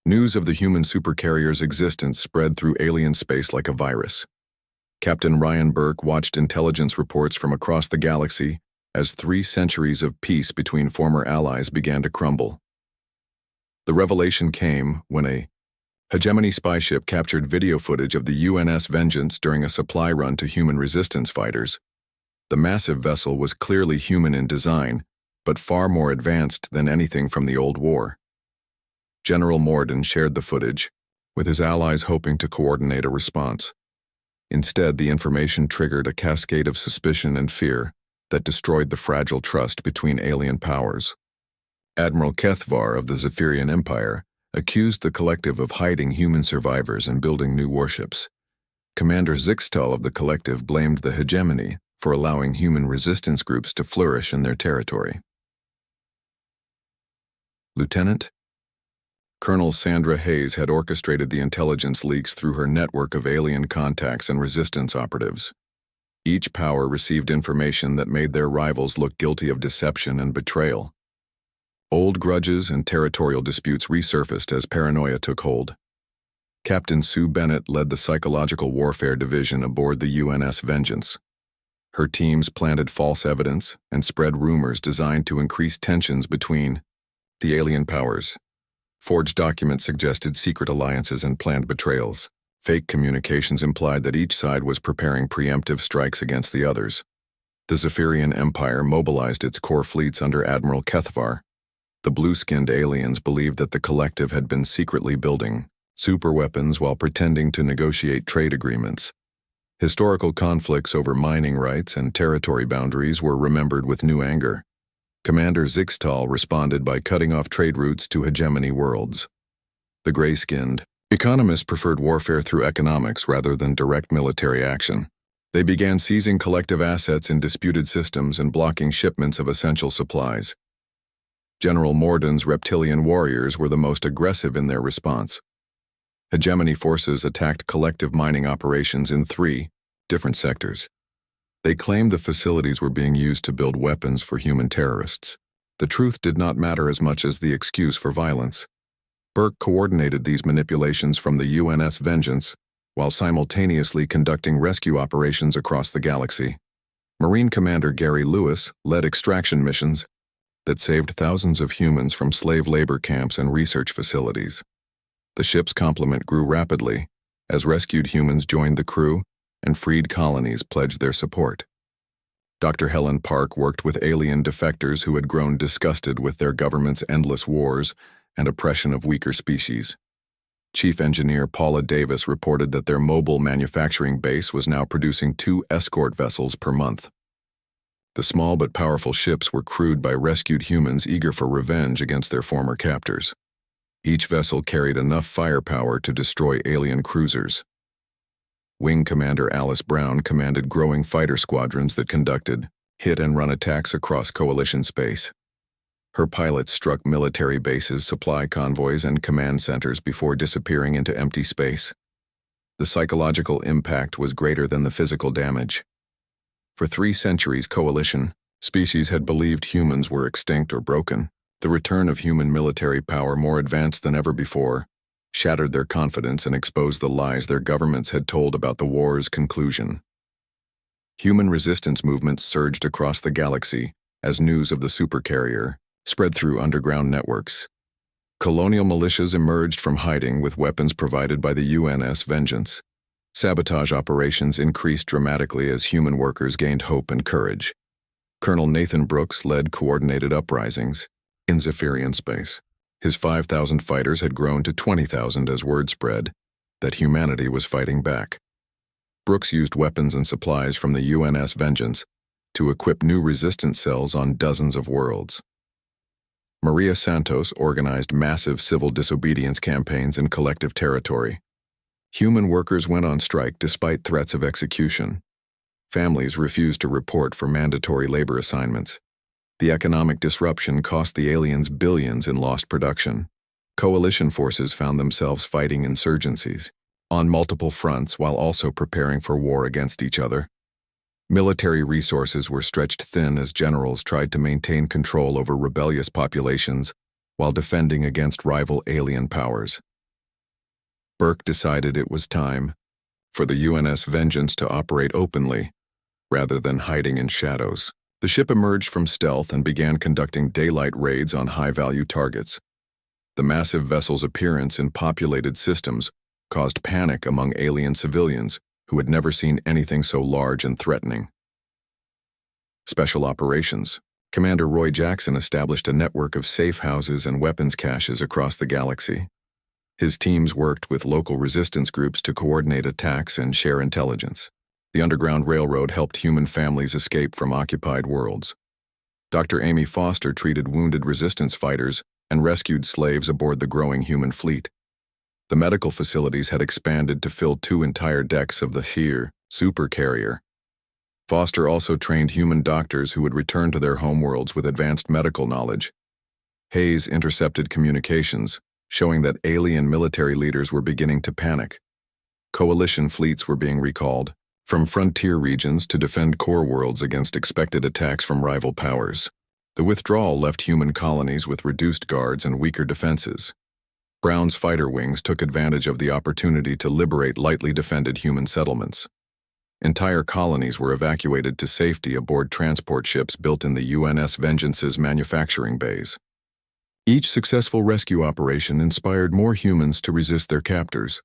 News of the human supercarrier's existence spread through alien space like a virus. Captain Ryan Burke watched intelligence reports from across the galaxy as 3 centuries of peace between former allies began to crumble. The revelation came when a hegemony spy ship captured video footage of the UNS Vengeance during a supply run to human resistance fighters. The massive vessel was clearly human in design, but far more advanced than anything from the old war. General Morden shared the footage, with his allies hoping to coordinate a response. Instead, the information triggered a cascade of suspicion and fear that destroyed the fragile trust between alien powers. Admiral Kethvar of the Zephyrian Empire accused the collective of hiding human survivors and building new warships. Commander Zixtal of the collective blamed the hegemony for allowing human resistance groups to flourish in their territory. Lieutenant? Colonel Sandra Hayes had orchestrated the intelligence leaks through her network of alien contacts and resistance operatives. Each power received information that made their rivals look guilty of deception and betrayal. Old grudges and territorial disputes resurfaced as paranoia took hold. Captain Sue Bennett led the Psychological Warfare Division aboard the UNS Vengeance. Her teams planted false evidence and spread rumors designed to increase tensions between the alien powers. Forged documents suggested secret alliances and planned betrayals. Fake communications implied that each side was preparing preemptive strikes against the others. The Zephyrian Empire mobilized its core fleets under Admiral Kethvar. The blue-skinned aliens believed that the collective had been secretly building superweapons while pretending to negotiate trade agreements. Historical conflicts over mining rights and territory boundaries were remembered with new anger. Commander Zixtal responded by cutting off trade routes to hegemony worlds. The gray-skinned economists preferred warfare through economics rather than direct military action. They began seizing collective assets in disputed systems and blocking shipments of essential supplies. General Morden's reptilian warriors were the most aggressive in their response. Hegemony forces attacked collective mining operations in 3 different sectors. They claimed the facilities were being used to build weapons for human terrorists. The truth did not matter as much as the excuse for violence. Burke coordinated these manipulations from the UNS Vengeance while simultaneously conducting rescue operations across the galaxy. Marine Commander Gary Lewis led extraction missions that saved thousands of humans from slave labor camps and research facilities. The ship's complement grew rapidly as rescued humans joined the crew and freed colonies pledged their support. Dr. Helen Park worked with alien defectors who had grown disgusted with their government's endless wars and oppression of weaker species. Chief Engineer Paula Davis reported that their mobile manufacturing base was now producing 2 escort vessels per month. The small but powerful ships were crewed by rescued humans eager for revenge against their former captors. Each vessel carried enough firepower to destroy alien cruisers. Wing Commander Alice Brown commanded growing fighter squadrons that conducted hit-and-run attacks across Coalition space. Her pilots struck military bases, supply convoys, and command centers before disappearing into empty space. The psychological impact was greater than the physical damage. For 3 centuries, Coalition species had believed humans were extinct or broken. The return of human military power, more advanced than ever before, shattered their confidence and exposed the lies their governments had told about the war's conclusion. Human resistance movements surged across the galaxy as news of the supercarrier spread through underground networks. Colonial militias emerged from hiding with weapons provided by the UNS Vengeance. Sabotage operations increased dramatically as human workers gained hope and courage. Colonel Nathan Brooks led coordinated uprisings in Zephyrian space. His 5,000 fighters had grown to 20,000 as word spread that humanity was fighting back. Brooks used weapons and supplies from the UNS Vengeance to equip new resistance cells on dozens of worlds. Maria Santos organized massive civil disobedience campaigns in collective territory. Human workers went on strike despite threats of execution. Families refused to report for mandatory labor assignments. The economic disruption cost the aliens billions in lost production. Coalition forces found themselves fighting insurgencies on multiple fronts while also preparing for war against each other. Military resources were stretched thin as generals tried to maintain control over rebellious populations while defending against rival alien powers. Burke decided it was time for the UNS Vengeance to operate openly, rather than hiding in shadows. The ship emerged from stealth and began conducting daylight raids on high-value targets. The massive vessel's appearance in populated systems caused panic among alien civilians who had never seen anything so large and threatening. Special Operations. Commander Roy Jackson established a network of safe houses and weapons caches across the galaxy. His teams worked with local resistance groups to coordinate attacks and share intelligence. The Underground Railroad helped human families escape from occupied worlds. Dr. Amy Foster treated wounded resistance fighters and rescued slaves aboard the growing human fleet. The medical facilities had expanded to fill 2 entire decks of the Supercarrier. Foster also trained human doctors who would return to their homeworlds with advanced medical knowledge. Hayes intercepted communications, showing that alien military leaders were beginning to panic. Coalition fleets were being recalled from frontier regions to defend core worlds against expected attacks from rival powers. The withdrawal left human colonies with reduced guards and weaker defenses. Brown's fighter wings took advantage of the opportunity to liberate lightly defended human settlements. Entire colonies were evacuated to safety aboard transport ships built in the UNS Vengeance's manufacturing bays. Each successful rescue operation inspired more humans to resist their captors.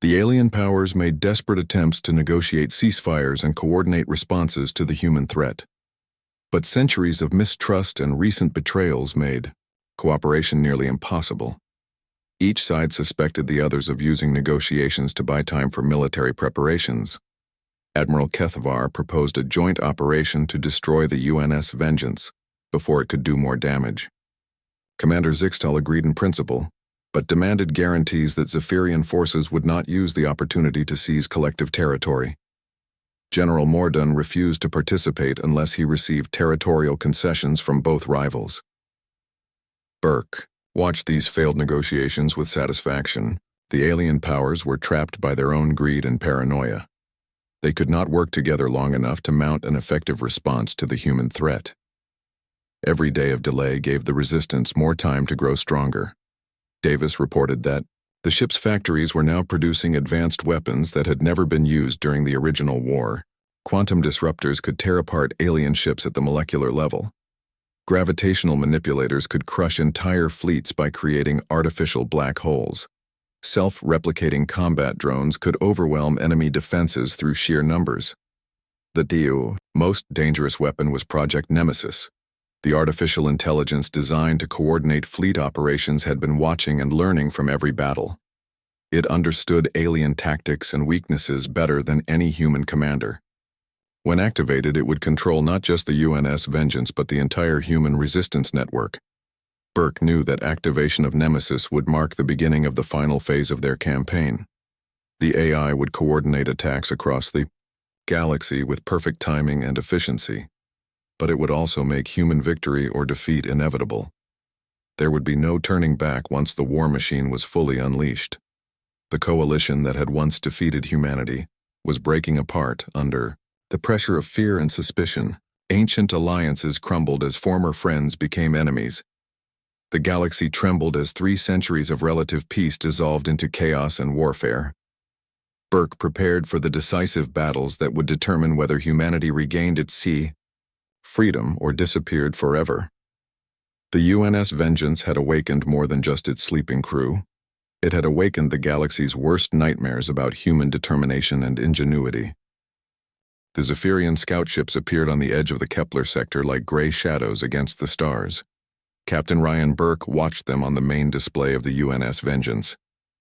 The alien powers made desperate attempts to negotiate ceasefires and coordinate responses to the human threat. But centuries of mistrust and recent betrayals made cooperation nearly impossible. Each side suspected the others of using negotiations to buy time for military preparations. Admiral Kethavar proposed a joint operation to destroy the UNS Vengeance before it could do more damage. Commander Zixtal agreed in principle, but demanded guarantees that Zephyrian forces would not use the opportunity to seize collective territory. General Mordun refused to participate unless he received territorial concessions from both rivals. Burke watched these failed negotiations with satisfaction. The alien powers were trapped by their own greed and paranoia. They could not work together long enough to mount an effective response to the human threat. Every day of delay gave the resistance more time to grow stronger. Davis reported that the ship's factories were now producing advanced weapons that had never been used during the original war. Quantum disruptors could tear apart alien ships at the molecular level. Gravitational manipulators could crush entire fleets by creating artificial black holes. Self-replicating combat drones could overwhelm enemy defenses through sheer numbers. The most dangerous weapon was Project Nemesis. The artificial intelligence designed to coordinate fleet operations had been watching and learning from every battle. It understood alien tactics and weaknesses better than any human commander. When activated, it would control not just the UNS Vengeance but the entire human resistance network. Burke knew that activation of Nemesis would mark the beginning of the final phase of their campaign. The AI would coordinate attacks across the galaxy with perfect timing and efficiency. But it would also make human victory or defeat inevitable. There would be no turning back once the war machine was fully unleashed. The coalition that had once defeated humanity was breaking apart under the pressure of fear and suspicion. Ancient alliances crumbled as former friends became enemies. The galaxy trembled as 3 centuries of relative peace dissolved into chaos and warfare. Burke prepared for the decisive battles that would determine whether humanity regained its freedom or disappeared forever. The UNS Vengeance had awakened more than just its sleeping crew. It had awakened the galaxy's worst nightmares about human determination and ingenuity. The Zephyrian scout ships appeared on the edge of the Kepler sector like gray shadows against the stars. Captain Ryan Burke watched them on the main display of the UNS Vengeance.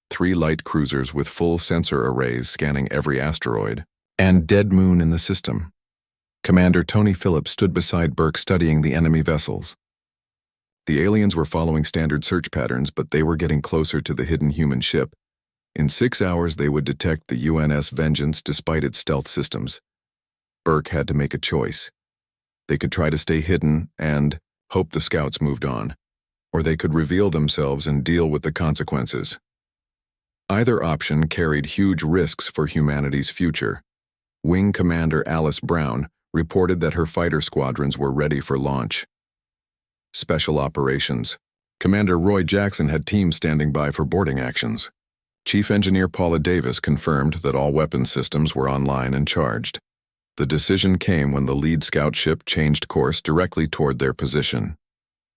3 light cruisers with full sensor arrays scanning every asteroid and dead moon in the system. Commander Tony Phillips stood beside Burke studying the enemy vessels. The aliens were following standard search patterns, but they were getting closer to the hidden human ship. In 6 hours, they would detect the UNS Vengeance despite its stealth systems. Burke had to make a choice. They could try to stay hidden and hope the scouts moved on, or they could reveal themselves and deal with the consequences. Either option carried huge risks for humanity's future. Wing Commander Alice Brown reported that her fighter squadrons were ready for launch. Special Operations. Commander Roy Jackson had teams standing by for boarding actions. Chief Engineer Paula Davis confirmed that all weapons systems were online and charged. The decision came when the lead scout ship changed course directly toward their position.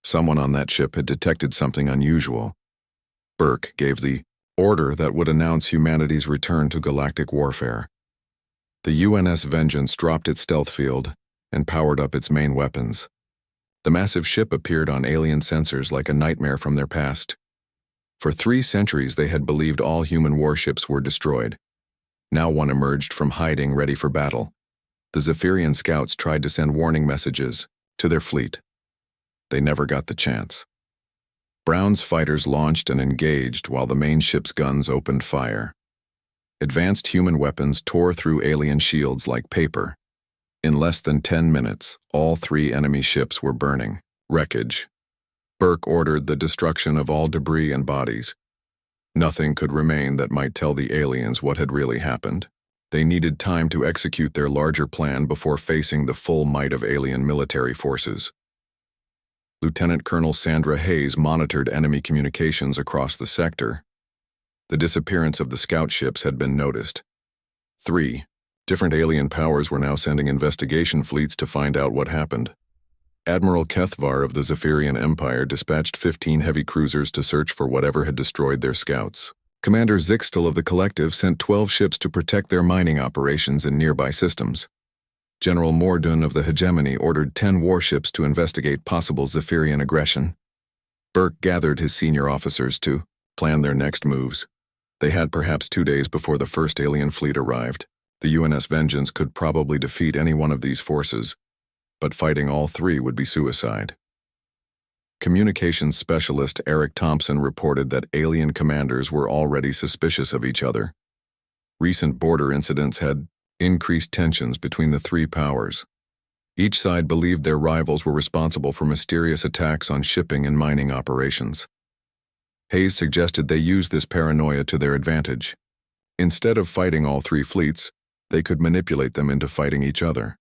Someone on that ship had detected something unusual. Burke gave the order that would announce humanity's return to galactic warfare. The UNS Vengeance dropped its stealth field and powered up its main weapons. The massive ship appeared on alien sensors like a nightmare from their past. For 3 centuries they had believed all human warships were destroyed. Now one emerged from hiding ready for battle. The Zephyrian scouts tried to send warning messages to their fleet. They never got the chance. Brown's fighters launched and engaged while the main ship's guns opened fire. Advanced human weapons tore through alien shields like paper. In less than 10 minutes, all 3 enemy ships were burning. Wreckage. Burke ordered the destruction of all debris and bodies. Nothing could remain that might tell the aliens what had really happened. They needed time to execute their larger plan before facing the full might of alien military forces. Lieutenant Colonel Sandra Hayes monitored enemy communications across the sector. The disappearance of the scout ships had been noticed. 3 different alien powers were now sending investigation fleets to find out what happened. Admiral Kethvar of the Zephyrian Empire dispatched 15 heavy cruisers to search for whatever had destroyed their scouts. Commander Zixtel of the Collective sent 12 ships to protect their mining operations in nearby systems. General Mordun of the Hegemony ordered 10 warships to investigate possible Zephyrian aggression. Burke gathered his senior officers to plan their next moves. They had perhaps 2 days before the first alien fleet arrived. The UNS Vengeance could probably defeat any one of these forces, but fighting all 3 would be suicide. Communications specialist Eric Thompson reported that alien commanders were already suspicious of each other. Recent border incidents had increased tensions between the 3 powers. Each side believed their rivals were responsible for mysterious attacks on shipping and mining operations. Hayes suggested they use this paranoia to their advantage. Instead of fighting all 3 fleets, they could manipulate them into fighting each other.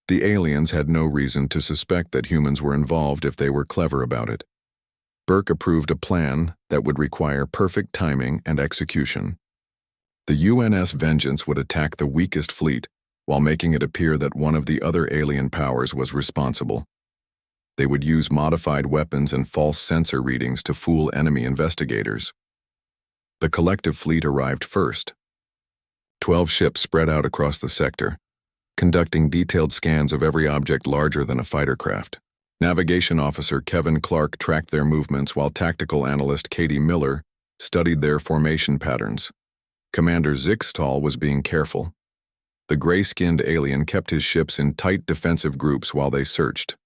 The aliens had no reason to suspect that humans were involved if they were clever about it. Burke approved a plan that would require perfect timing and execution. The UNS Vengeance would attack the weakest fleet while making it appear that one of the other alien powers was responsible. They would use modified weapons and false sensor readings to fool enemy investigators. The collective fleet arrived first. 12 ships spread out across the sector, conducting detailed scans of every object larger than a fighter craft. Navigation officer Kevin Clark tracked their movements while tactical analyst Katie Miller studied their formation patterns. Commander Zixtal was being careful. The gray-skinned alien kept his ships in tight defensive groups while they searched.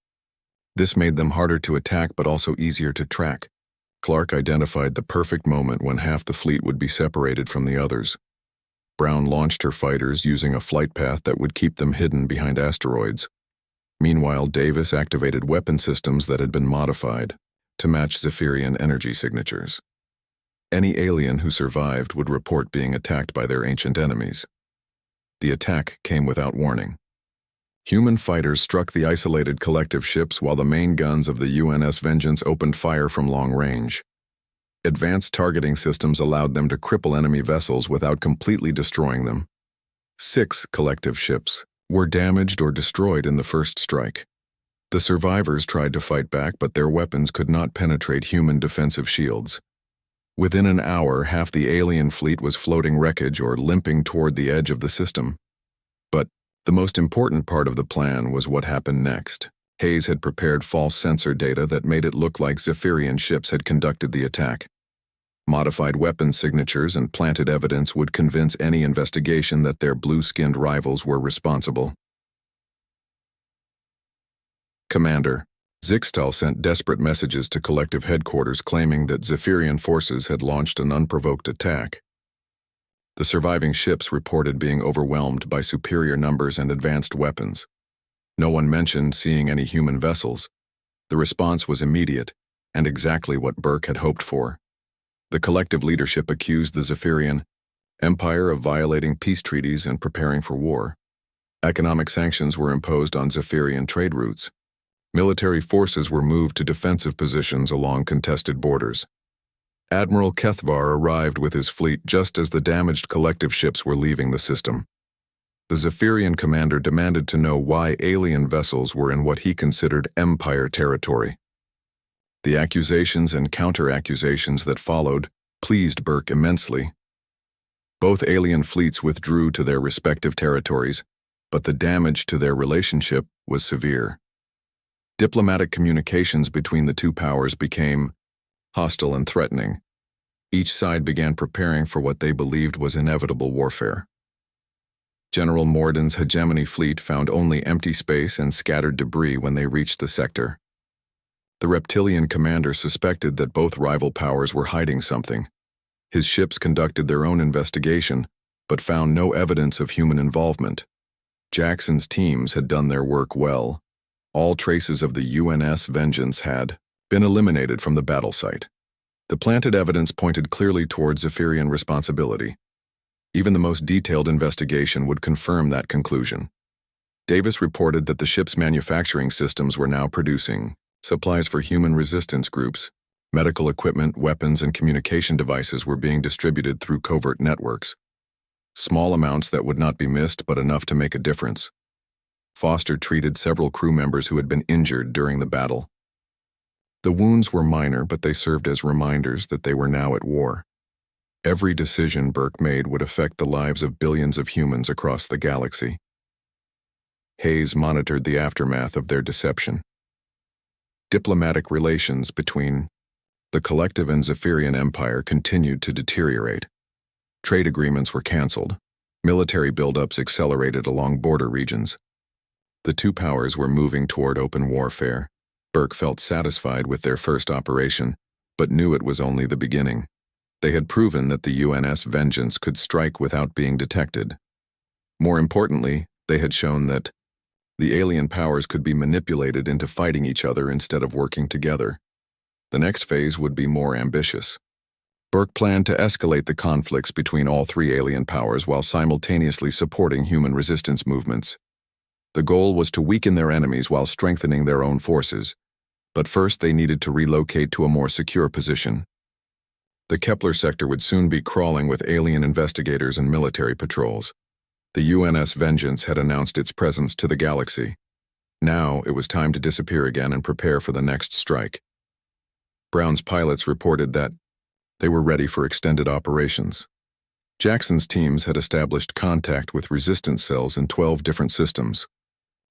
This made them harder to attack but also easier to track. Clark identified the perfect moment when half the fleet would be separated from the others. Brown launched her fighters using a flight path that would keep them hidden behind asteroids. Meanwhile, Davis activated weapon systems that had been modified to match Zephyrian energy signatures. Any alien who survived would report being attacked by their ancient enemies. The attack came without warning. Human fighters struck the isolated collective ships while the main guns of the UNS Vengeance opened fire from long range. Advanced targeting systems allowed them to cripple enemy vessels without completely destroying them. 6 collective ships were damaged or destroyed in the first strike. The survivors tried to fight back, but their weapons could not penetrate human defensive shields. Within an hour, half the alien fleet was floating wreckage or limping toward the edge of the system. But the most important part of the plan was what happened next. Hayes had prepared false sensor data that made it look like Zephyrian ships had conducted the attack. Modified weapon signatures and planted evidence would convince any investigation that their blue-skinned rivals were responsible. Commander Zixtal sent desperate messages to collective headquarters claiming that Zephyrian forces had launched an unprovoked attack. The surviving ships reported being overwhelmed by superior numbers and advanced weapons. No one mentioned seeing any human vessels. The response was immediate and exactly what Burke had hoped for. The collective leadership accused the Zephyrian Empire of violating peace treaties and preparing for war. Economic sanctions were imposed on Zephyrian trade routes. Military forces were moved to defensive positions along contested borders. Admiral Kethvar arrived with his fleet just as the damaged collective ships were leaving the system. The Zephyrian commander demanded to know why alien vessels were in what he considered Empire territory. The accusations and counter-accusations that followed pleased Burke immensely. Both alien fleets withdrew to their respective territories, but the damage to their relationship was severe. Diplomatic communications between the two powers became hostile and threatening. Each side began preparing for what they believed was inevitable warfare. General Morden's hegemony fleet found only empty space and scattered debris when they reached the sector. The reptilian commander suspected that both rival powers were hiding something. His ships conducted their own investigation, but found no evidence of human involvement. Jackson's teams had done their work well. All traces of the UNS Vengeance had been eliminated from the battle site. The planted evidence pointed clearly towards Zephyrian responsibility. Even the most detailed investigation would confirm that conclusion. Davis reported that the ship's manufacturing systems were now producing supplies for human resistance groups. Medical equipment, weapons, and communication devices were being distributed through covert networks. Small amounts that would not be missed, but enough to make a difference. Foster treated several crew members who had been injured during the battle. The wounds were minor, but they served as reminders that they were now at war. Every decision Burke made would affect the lives of billions of humans across the galaxy. Hayes monitored the aftermath of their deception. Diplomatic relations between the Collective and Zephyrian Empire continued to deteriorate. Trade agreements were canceled. Military buildups accelerated along border regions. The two powers were moving toward open warfare. Burke felt satisfied with their first operation, but knew it was only the beginning. They had proven that the UNS Vengeance could strike without being detected. More importantly, they had shown that the alien powers could be manipulated into fighting each other instead of working together. The next phase would be more ambitious. Burke planned to escalate the conflicts between all three alien powers while simultaneously supporting human resistance movements. The goal was to weaken their enemies while strengthening their own forces, but first they needed to relocate to a more secure position. The Kepler sector would soon be crawling with alien investigators and military patrols. The UNS Vengeance had announced its presence to the galaxy. Now it was time to disappear again and prepare for the next strike. Brown's pilots reported that they were ready for extended operations. Jackson's teams had established contact with resistance cells in 12 different systems.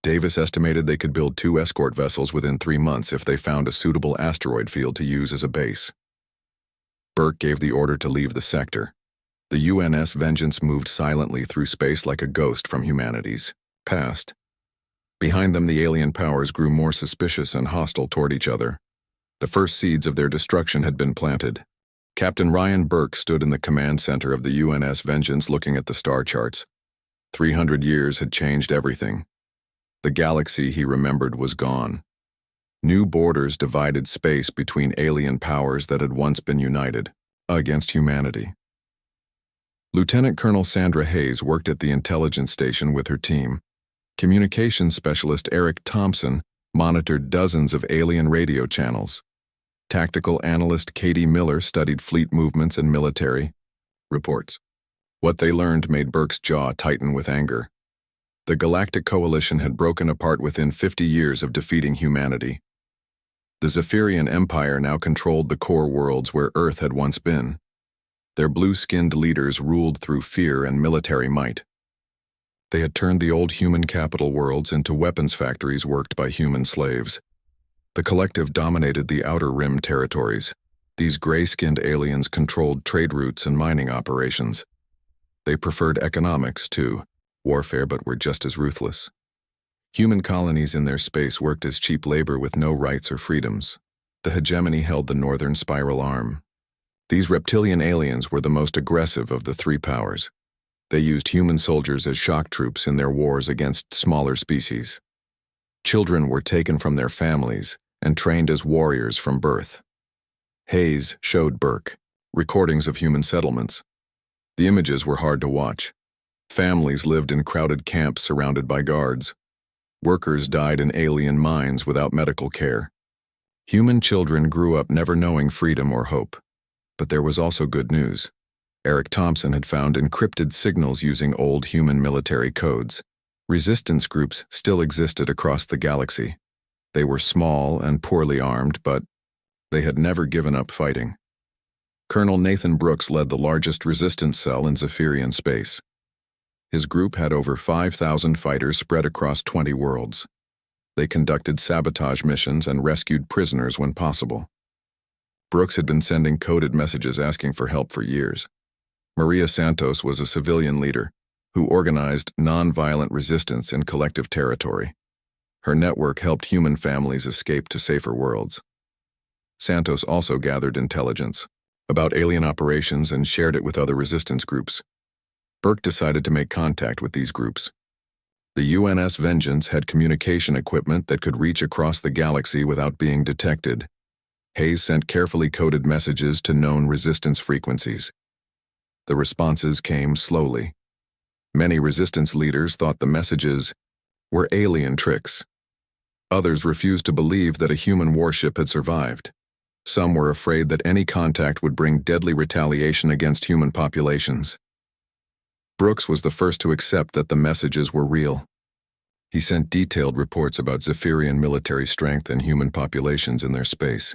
Davis estimated they could build 2 escort vessels within 3 months if they found a suitable asteroid field to use as a base. Burke gave the order to leave the sector. The UNS Vengeance moved silently through space like a ghost from humanity's past. Behind them, the alien powers grew more suspicious and hostile toward each other. The first seeds of their destruction had been planted. Captain Ryan Burke stood in the command center of the UNS Vengeance looking at the star charts. 300 years had changed everything. The galaxy he remembered was gone. New borders divided space between alien powers that had once been united against humanity. Lieutenant Colonel Sandra Hayes worked at the intelligence station with her team. Communications specialist Eric Thompson monitored dozens of alien radio channels. Tactical analyst Katie Miller studied fleet movements and military reports. What they learned made Burke's jaw tighten with anger. The Galactic Coalition had broken apart within 50 years of defeating humanity. The Zephyrian Empire now controlled the core worlds where Earth had once been. Their blue-skinned leaders ruled through fear and military might. They had turned the old human capital worlds into weapons factories worked by human slaves. The Collective dominated the Outer Rim territories. These gray-skinned aliens controlled trade routes and mining operations. They preferred economics to warfare, but were just as ruthless. Human colonies in their space worked as cheap labor with no rights or freedoms. The hegemony held the northern spiral arm. These reptilian aliens were the most aggressive of the three powers. They used human soldiers as shock troops in their wars against smaller species. Children were taken from their families and trained as warriors from birth. Hayes showed Burke recordings of human settlements. The images were hard to watch. Families lived in crowded camps surrounded by guards. Workers died in alien mines without medical care. Human children grew up never knowing freedom or hope. But there was also good news. Eric Thompson had found encrypted signals using old human military codes. Resistance groups still existed across the galaxy. They were small and poorly armed, but they had never given up fighting. Colonel Nathan Brooks led the largest resistance cell in Zephyrian space. His group had over 5,000 fighters spread across 20 worlds. They conducted sabotage missions and rescued prisoners when possible. Brooks had been sending coded messages asking for help for years. Maria Santos was a civilian leader who organized nonviolent resistance in collective territory. Her network helped human families escape to safer worlds. Santos also gathered intelligence about alien operations and shared it with other resistance groups. Burke decided to make contact with these groups. The UNS Vengeance had communication equipment that could reach across the galaxy without being detected. Hayes sent carefully coded messages to known resistance frequencies. The responses came slowly. Many resistance leaders thought the messages were alien tricks. Others refused to believe that a human warship had survived. Some were afraid that any contact would bring deadly retaliation against human populations. Brooks was the first to accept that the messages were real. He sent detailed reports about Zephyrian military strength and human populations in their space.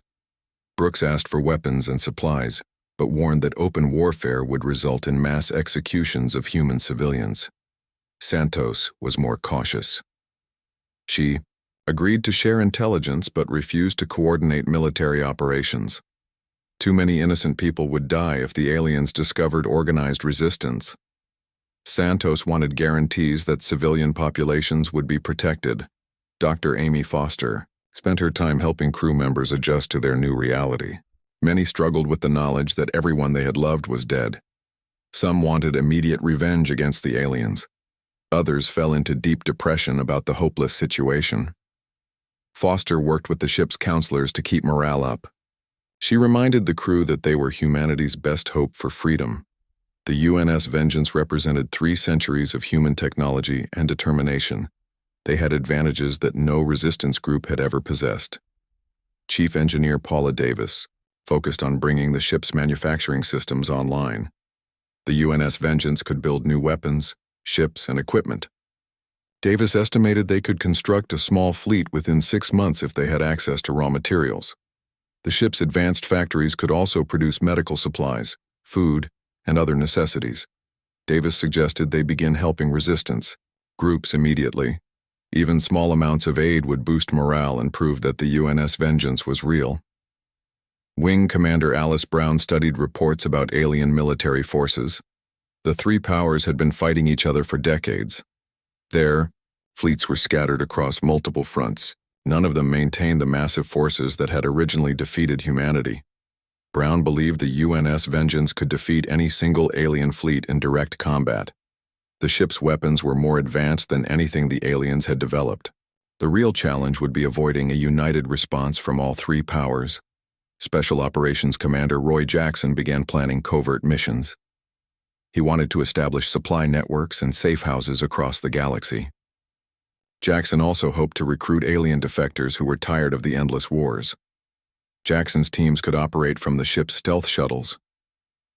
Brooks asked for weapons and supplies, but warned that open warfare would result in mass executions of human civilians. Santos was more cautious. She agreed to share intelligence but refused to coordinate military operations. Too many innocent people would die if the aliens discovered organized resistance. Santos wanted guarantees that civilian populations would be protected. Dr. Amy Foster spent her time helping crew members adjust to their new reality. Many struggled with the knowledge that everyone they had loved was dead. Some wanted immediate revenge against the aliens. Others fell into deep depression about the hopeless situation. Foster worked with the ship's counselors to keep morale up. She reminded the crew that they were humanity's best hope for freedom. The UNS Vengeance represented 3 centuries of human technology and determination. They had advantages that no resistance group had ever possessed. Chief Engineer Paula Davis focused on bringing the ship's manufacturing systems online. The UNS Vengeance could build new weapons, ships, and equipment. Davis estimated they could construct a small fleet within 6 months if they had access to raw materials. The ship's advanced factories could also produce medical supplies, food, and other necessities. Davis suggested they begin helping resistance groups immediately. Even small amounts of aid would boost morale and prove that the UNS Vengeance was real. Wing Commander Alice Brown studied reports about alien military forces. The 3 powers had been fighting each other for decades. Their fleets were scattered across multiple fronts. None of them maintained the massive forces that had originally defeated humanity. Brown believed the UNS Vengeance could defeat any single alien fleet in direct combat. The ship's weapons were more advanced than anything the aliens had developed. The real challenge would be avoiding a united response from all 3 powers. Special Operations Commander Roy Jackson began planning covert missions. He wanted to establish supply networks and safe houses across the galaxy. Jackson also hoped to recruit alien defectors who were tired of the endless wars. Jackson's teams could operate from the ship's stealth shuttles.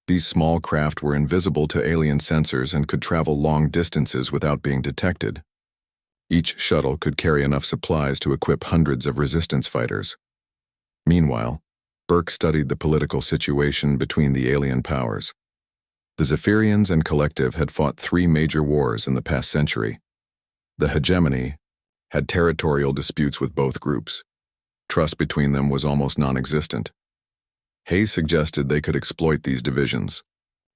These small craft were invisible to alien sensors and could travel long distances without being detected. Each shuttle could carry enough supplies to equip hundreds of resistance fighters. Meanwhile, Burke studied the political situation between the alien powers. The Zephyrians and Collective had fought 3 major wars in the past century. The hegemony had territorial disputes with both groups. Trust between them was almost non-existent. Hayes suggested they could exploit these divisions.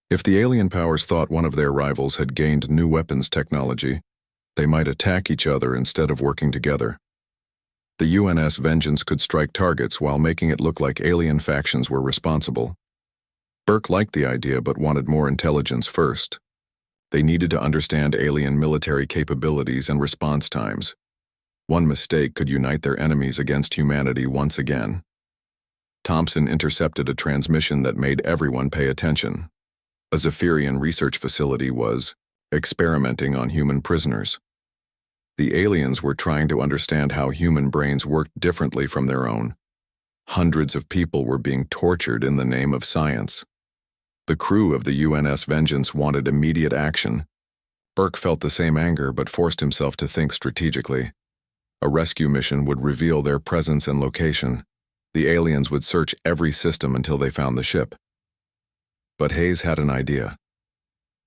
If the alien powers thought one of their rivals had gained new weapons technology, they might attack each other instead of working together. The UNS Vengeance could strike targets while making it look like alien factions were responsible. Burke liked the idea but wanted more intelligence first. They needed to understand alien military capabilities and response times. One mistake could unite their enemies against humanity once again. Thompson intercepted a transmission that made everyone pay attention. A Zephyrian research facility was experimenting on human prisoners. The aliens were trying to understand how human brains worked differently from their own. Hundreds of people were being tortured in the name of science. The crew of the UNS Vengeance wanted immediate action. Burke felt the same anger but forced himself to think strategically. A rescue mission would reveal their presence and location. The aliens would search every system until they found the ship. But Hayes had an idea.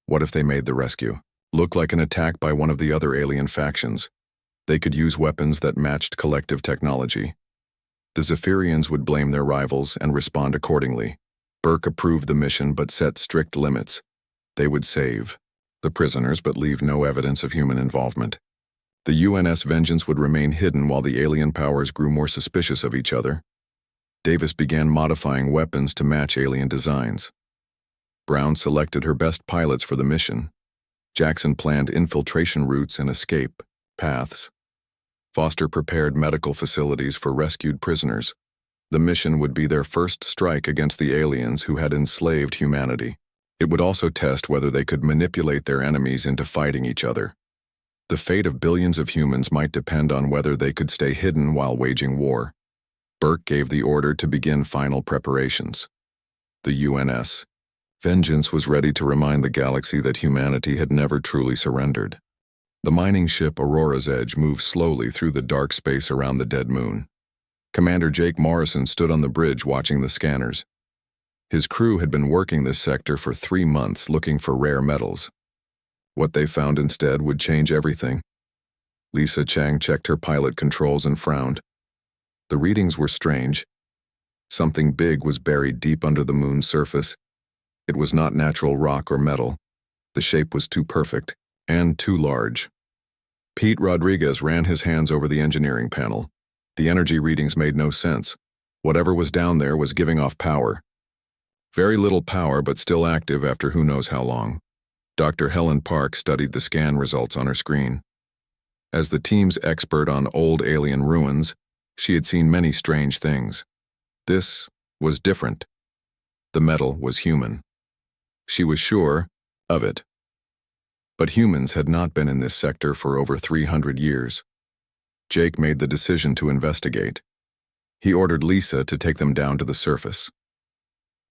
What if they made the rescue look like an attack by one of the other alien factions? They could use weapons that matched collective technology. The Zephyrians would blame their rivals and respond accordingly. Burke approved the mission but set strict limits. They would save the prisoners but leave no evidence of human involvement. The UNS Vengeance would remain hidden while the alien powers grew more suspicious of each other. Davis began modifying weapons to match alien designs. Brown selected her best pilots for the mission. Jackson planned infiltration routes and escape paths. Foster prepared medical facilities for rescued prisoners. The mission would be their first strike against the aliens who had enslaved humanity. It would also test whether they could manipulate their enemies into fighting each other. The fate of billions of humans might depend on whether they could stay hidden while waging war. Burke gave the order to begin final preparations. The UNS Vengeance was ready to remind the galaxy that humanity had never truly surrendered. The mining ship Aurora's Edge moved slowly through the dark space around the dead moon. Commander Jake Morrison stood on the bridge watching the scanners. His crew had been working this sector for 3 months looking for rare metals. What they found instead would change everything. Lisa Chang checked her pilot controls and frowned. The readings were strange. Something big was buried deep under the moon's surface. It was not natural rock or metal. The shape was too perfect and too large. Pete Rodriguez ran his hands over the engineering panel. The energy readings made no sense. Whatever was down there was giving off power. Very little power, but still active after who knows how long. Dr. Helen Park studied the scan results on her screen. As the team's expert on old alien ruins, she had seen many strange things. This was different. The metal was human. She was sure of it. But humans had not been in this sector for over 300 years. Jake made the decision to investigate. He ordered Lisa to take them down to the surface.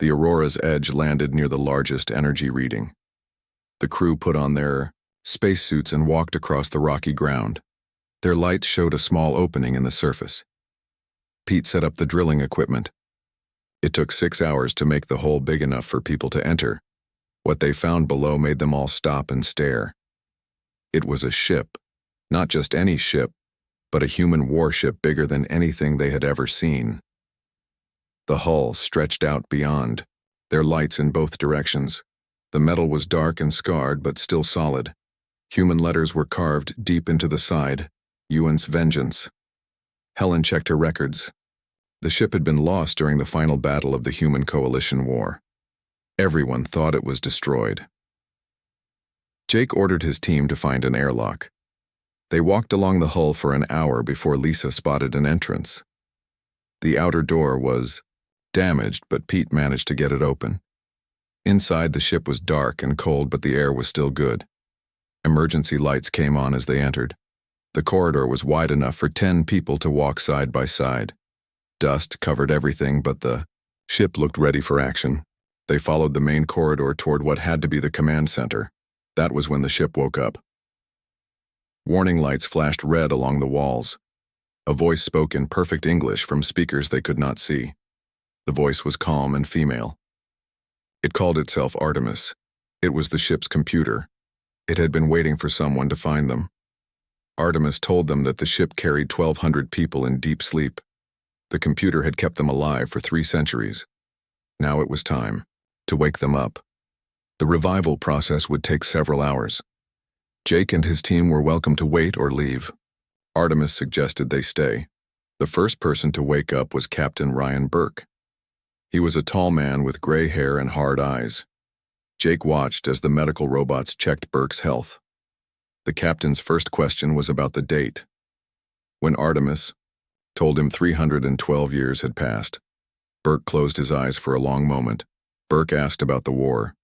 The Aurora's Edge landed near the largest energy reading. The crew put on their spacesuits and walked across the rocky ground. Their lights showed a small opening in the surface. Pete set up the drilling equipment. It took 6 hours to make the hole big enough for people to enter. What they found below made them all stop and stare. It was a ship. Not just any ship, but a human warship bigger than anything they had ever seen. The hull stretched out beyond, their lights in both directions. The metal was dark and scarred, but still solid. Human letters were carved deep into the side. UNS Vengeance. Helen checked her records. The ship had been lost during the final battle of the Human Coalition War. Everyone thought it was destroyed. Jake ordered his team to find an airlock. They walked along the hull for an hour before Lisa spotted an entrance. The outer door was damaged, but Pete managed to get it open. Inside, the ship was dark and cold, but the air was still good. Emergency lights came on as they entered. The corridor was wide enough for 10 people to walk side by side. Dust covered everything, but the ship looked ready for action. They followed the main corridor toward what had to be the command center. That was when the ship woke up. Warning lights flashed red along the walls. A voice spoke in perfect English from speakers they could not see. The voice was calm and female. It called itself Artemis. It was the ship's computer. It had been waiting for someone to find them. Artemis told them that the ship carried 1,200 people in deep sleep. The computer had kept them alive for 3 centuries. Now it was time to wake them up. The revival process would take several hours. Jake and his team were welcome to wait or leave. Artemis suggested they stay. The first person to wake up was Captain Ryan Burke. He was a tall man with gray hair and hard eyes. Jake watched as the medical robots checked Burke's health. The captain's first question was about the date. When Artemis told him 312 years had passed, Burke closed his eyes for a long moment. Burke asked about the war.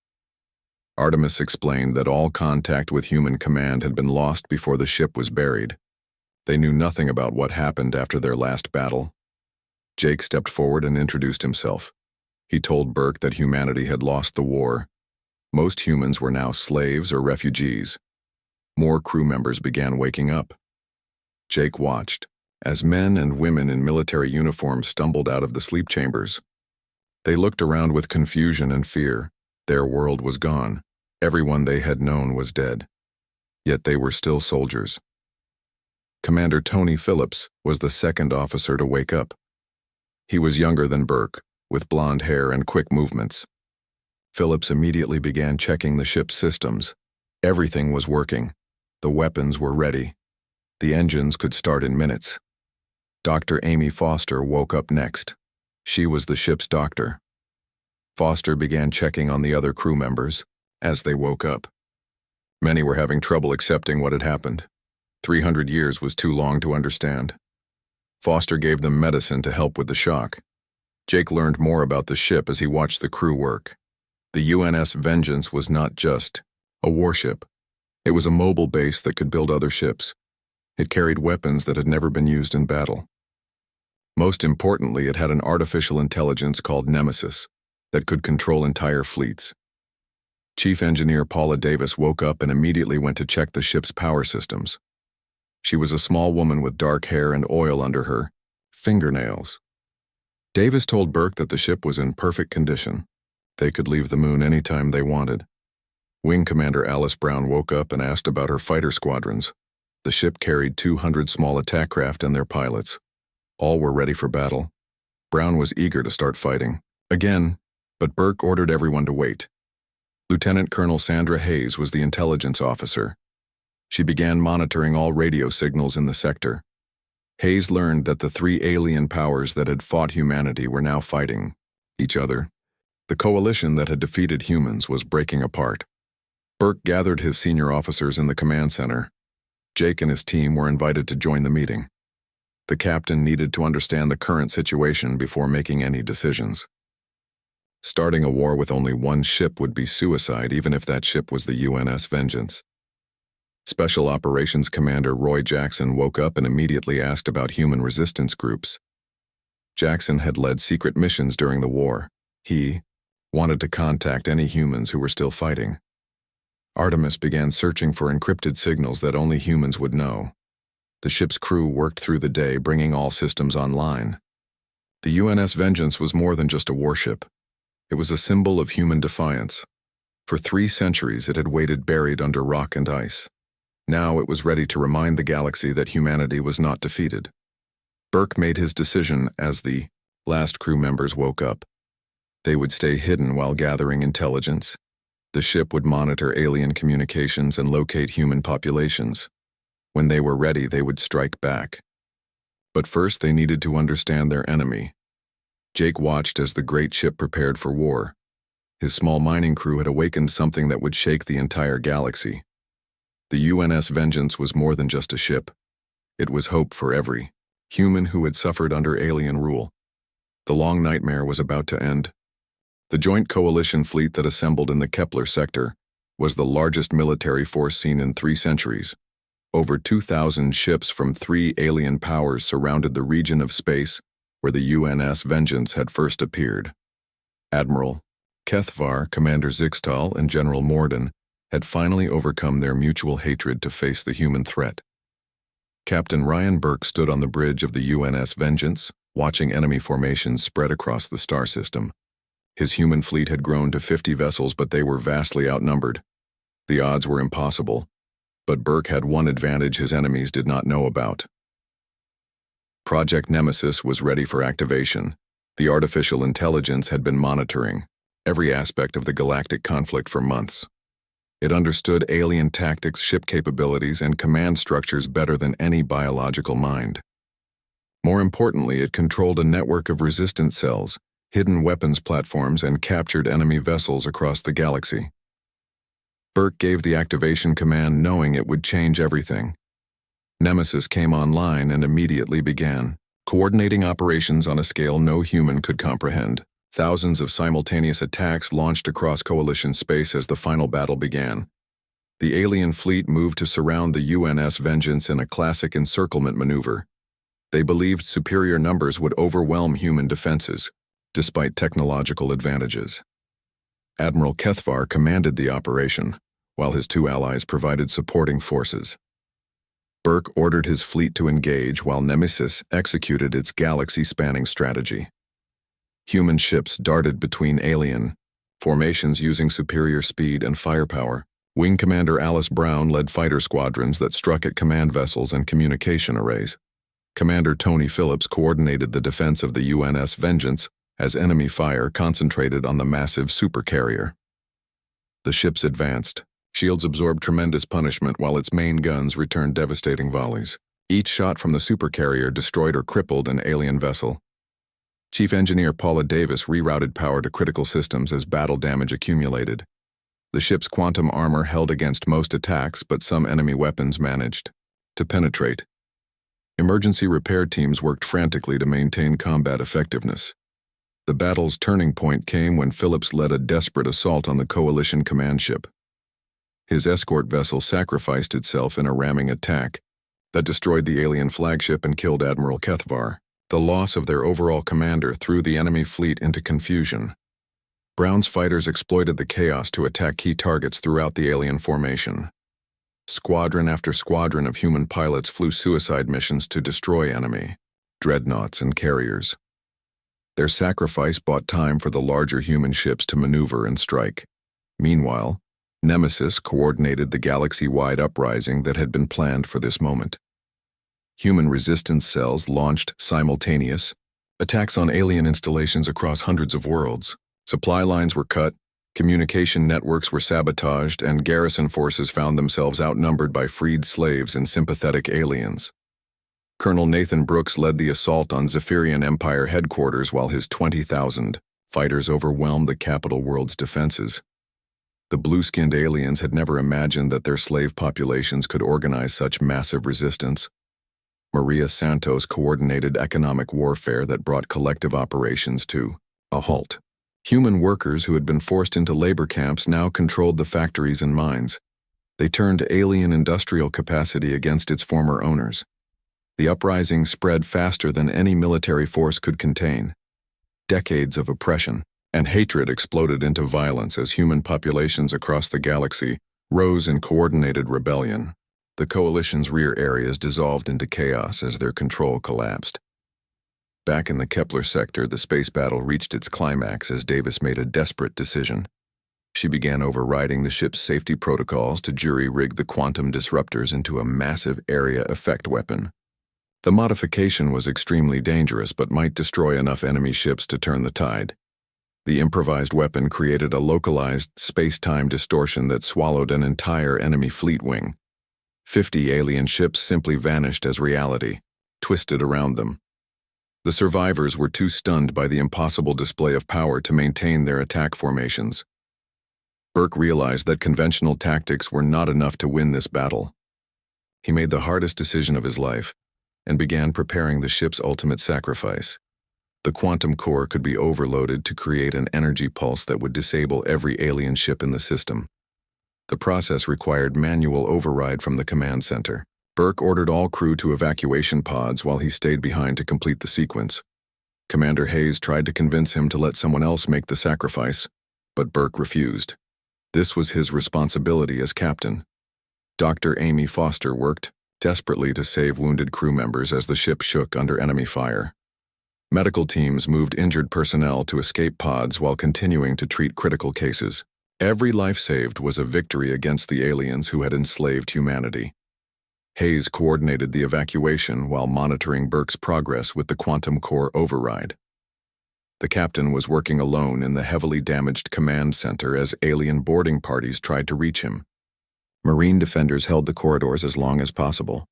Artemis explained that all contact with human command had been lost before the ship was buried. They knew nothing about what happened after their last battle. Jake stepped forward and introduced himself. He told Burke that humanity had lost the war. Most humans were now slaves or refugees. More crew members began waking up. Jake watched as men and women in military uniforms stumbled out of the sleep chambers. They looked around with confusion and fear. Their world was gone. Everyone they had known was dead. Yet they were still soldiers. Commander Tony Phillips was the second officer to wake up. He was younger than Burke, with blonde hair and quick movements. Phillips immediately began checking the ship's systems. Everything was working. The weapons were ready. The engines could start in minutes. Dr. Amy Foster woke up next. She was the ship's doctor. Foster began checking on the other crew members as they woke up. Many were having trouble accepting what had happened. 300 years was too long to understand. Foster gave them medicine to help with the shock. Jake learned more about the ship as he watched the crew work. The UNS Vengeance was not just a warship. It was a mobile base that could build other ships. It carried weapons that had never been used in battle. Most importantly, it had an artificial intelligence called Nemesis that could control entire fleets. Chief Engineer Paula Davis woke up and immediately went to check the ship's power systems. She was a small woman with dark hair and oil under her fingernails. Davis told Burke that the ship was in perfect condition. They could leave the moon anytime they wanted. Wing Commander Alice Brown woke up and asked about her fighter squadrons. The ship carried 200 small attack craft and their pilots. All were ready for battle. Brown was eager to start fighting. Again, but Burke ordered everyone to wait. Lieutenant Colonel Sandra Hayes was the intelligence officer. She began monitoring all radio signals in the sector. Hayes learned that the 3 alien powers that had fought humanity were now fighting each other. The coalition that had defeated humans was breaking apart. Burke gathered his senior officers in the command center. Jake and his team were invited to join the meeting. The captain needed to understand the current situation before making any decisions. Starting a war with only one ship would be suicide, even if that ship was the UNS Vengeance. Special Operations Commander Roy Jackson woke up and immediately asked about human resistance groups. Jackson had led secret missions during the war. He wanted to contact any humans who were still fighting. Artemis began searching for encrypted signals that only humans would know. The ship's crew worked through the day, bringing all systems online. The UNS Vengeance was more than just a warship. It was a symbol of human defiance. For 3 centuries it had waited buried under rock and ice. Now it was ready to remind the galaxy that humanity was not defeated. Burke made his decision as the last crew members woke up. They would stay hidden while gathering intelligence. The ship would monitor alien communications and locate human populations. When they were ready, they would strike back. But first they needed to understand their enemy. Jake watched as the great ship prepared for war. His small mining crew had awakened something that would shake the entire galaxy. The UNS Vengeance was more than just a ship. It was hope for every human who had suffered under alien rule. The long nightmare was about to end. The joint coalition fleet that assembled in the Kepler sector was the largest military force seen in 3 centuries. Over 2,000 ships from 3 alien powers surrounded the region of space where the UNS Vengeance had first appeared. Admiral Kethvar, Commander Zixtal, and General Morden had finally overcome their mutual hatred to face the human threat. Captain Ryan Burke stood on the bridge of the UNS Vengeance, watching enemy formations spread across the star system. His human fleet had grown to 50 vessels, but they were vastly outnumbered. The odds were impossible, but Burke had one advantage his enemies did not know about. Project Nemesis was ready for activation. The artificial intelligence had been monitoring every aspect of the galactic conflict for months. It understood alien tactics, ship capabilities, and command structures better than any biological mind. More importantly, it controlled a network of resistance cells, hidden weapons platforms, and captured enemy vessels across the galaxy. Burke gave the activation command knowing it would change everything. Nemesis came online and immediately began coordinating operations on a scale no human could comprehend. Thousands of simultaneous attacks launched across coalition space as the final battle began. The alien fleet moved to surround the UNS Vengeance in a classic encirclement maneuver. They believed superior numbers would overwhelm human defenses, despite technological advantages. Admiral Kethvar commanded the operation, while his two allies provided supporting forces. Burke ordered his fleet to engage while Nemesis executed its galaxy-spanning strategy. Human ships darted between alien formations using superior speed and firepower. Wing Commander Alice Brown led fighter squadrons that struck at command vessels and communication arrays. Commander Tony Phillips coordinated the defense of the UNS Vengeance as enemy fire concentrated on the massive supercarrier. The ships advanced. Shields absorbed tremendous punishment while its main guns returned devastating volleys. Each shot from the supercarrier destroyed or crippled an alien vessel. Chief Engineer Paula Davis rerouted power to critical systems as battle damage accumulated. The ship's quantum armor held against most attacks, but some enemy weapons managed to penetrate. Emergency repair teams worked frantically to maintain combat effectiveness. The battle's turning point came when Phillips led a desperate assault on the Coalition command ship. His escort vessel sacrificed itself in a ramming attack that destroyed the alien flagship and killed Admiral Kethvar. The loss of their overall commander threw the enemy fleet into confusion. Brown's fighters exploited the chaos to attack key targets throughout the alien formation. Squadron after squadron of human pilots flew suicide missions to destroy enemy dreadnoughts and carriers. Their sacrifice bought time for the larger human ships to maneuver and strike. Meanwhile, Nemesis coordinated the galaxy-wide uprising that had been planned for this moment. Human resistance cells launched simultaneous attacks on alien installations across hundreds of worlds. Supply lines were cut, communication networks were sabotaged, and garrison forces found themselves outnumbered by freed slaves and sympathetic aliens. Colonel Nathan Brooks led the assault on Zephyrian Empire headquarters while his 20,000 fighters overwhelmed the capital world's defenses. The blue-skinned aliens had never imagined that their slave populations could organize such massive resistance. Maria Santos coordinated economic warfare that brought collective operations to a halt. Human workers who had been forced into labor camps now controlled the factories and mines. They turned alien industrial capacity against its former owners. The uprising spread faster than any military force could contain. Decades of oppression and hatred exploded into violence as human populations across the galaxy rose in coordinated rebellion. The Coalition's rear areas dissolved into chaos as their control collapsed. Back in the Kepler sector, the space battle reached its climax as Davis made a desperate decision. She began overriding the ship's safety protocols to jury-rig the quantum disruptors into a massive area effect weapon. The modification was extremely dangerous but might destroy enough enemy ships to turn the tide. The improvised weapon created a localized space-time distortion that swallowed an entire enemy fleet wing. 50 alien ships simply vanished as reality, twisted around them. The survivors were too stunned by the impossible display of power to maintain their attack formations. Burke realized that conventional tactics were not enough to win this battle. He made the hardest decision of his life and began preparing the ship's ultimate sacrifice. The quantum core could be overloaded to create an energy pulse that would disable every alien ship in the system. The process required manual override from the command center. Burke ordered all crew to evacuation pods while he stayed behind to complete the sequence. Commander Hayes tried to convince him to let someone else make the sacrifice, but Burke refused. This was his responsibility as captain. Dr. Amy Foster worked desperately to save wounded crew members as the ship shook under enemy fire. Medical teams moved injured personnel to escape pods while continuing to treat critical cases. Every life saved was a victory against the aliens who had enslaved humanity. Hayes coordinated the evacuation while monitoring Burke's progress with the quantum core override. The captain was working alone in the heavily damaged command center as alien boarding parties tried to reach him. Marine defenders held the corridors as long as possible.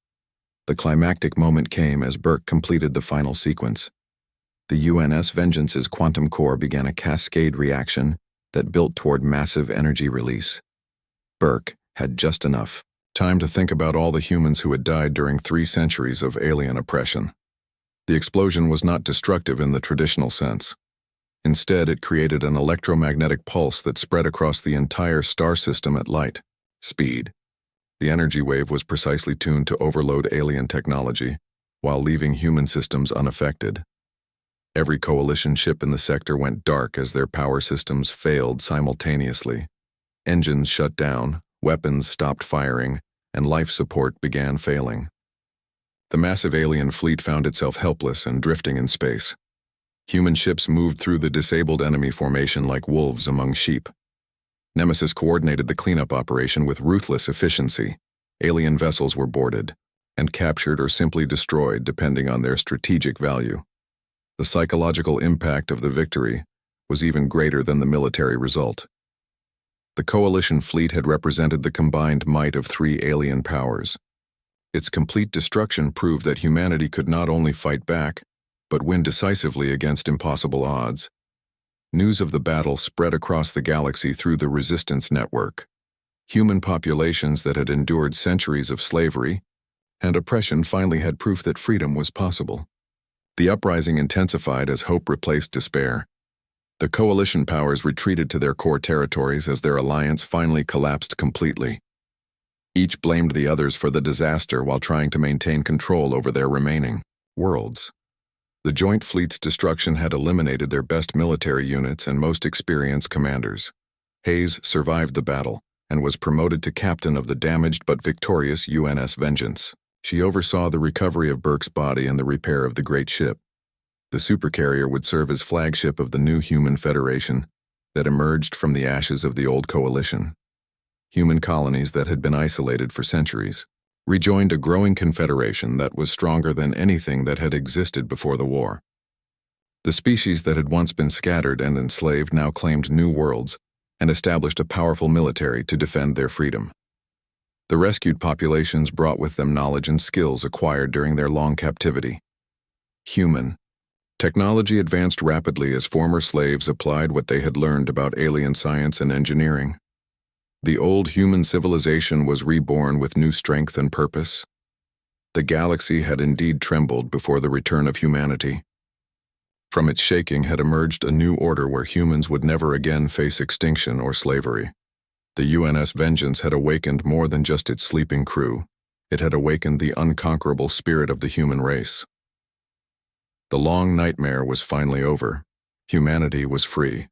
The climactic moment came as Burke completed the final sequence. The UNS Vengeance's quantum core began a cascade reaction that built toward massive energy release. Burke had just enough time to think about all the humans who had died during 3 centuries of alien oppression. The explosion was not destructive in the traditional sense. Instead, it created an electromagnetic pulse that spread across the entire star system at light speed. The energy wave was precisely tuned to overload alien technology, while leaving human systems unaffected. Every coalition ship in the sector went dark as their power systems failed simultaneously. Engines shut down, weapons stopped firing, and life support began failing. The massive alien fleet found itself helpless and drifting in space. Human ships moved through the disabled enemy formation like wolves among sheep. Nemesis coordinated the cleanup operation with ruthless efficiency. Alien vessels were boarded and captured or simply destroyed depending on their strategic value. The psychological impact of the victory was even greater than the military result. The coalition fleet had represented the combined might of three alien powers. Its complete destruction proved that humanity could not only fight back, but win decisively against impossible odds. News of the battle spread across the galaxy through the resistance network. Human populations that had endured centuries of slavery and oppression finally had proof that freedom was possible. The uprising intensified as hope replaced despair. The coalition powers retreated to their core territories as their alliance finally collapsed completely. Each blamed the others for the disaster while trying to maintain control over their remaining worlds. The joint fleet's destruction had eliminated their best military units and most experienced commanders. Hayes survived the battle and was promoted to captain of the damaged but victorious UNS Vengeance. She oversaw the recovery of Burke's body and the repair of the great ship. The Supercarrier would serve as flagship of the new human federation that emerged from the ashes of the old coalition. Human colonies that had been isolated for centuries rejoined a growing confederation that was stronger than anything that had existed before the war. The species that had once been scattered and enslaved now claimed new worlds and established a powerful military to defend their freedom. The rescued populations brought with them knowledge and skills acquired during their long captivity. Human technology advanced rapidly as former slaves applied what they had learned about alien science and engineering. The old human civilization was reborn with new strength and purpose. The galaxy had indeed trembled before the return of humanity. From its shaking had emerged a new order where humans would never again face extinction or slavery. The UNS Vengeance had awakened more than just its sleeping crew. It had awakened the unconquerable spirit of the human race. The long nightmare was finally over. Humanity was free.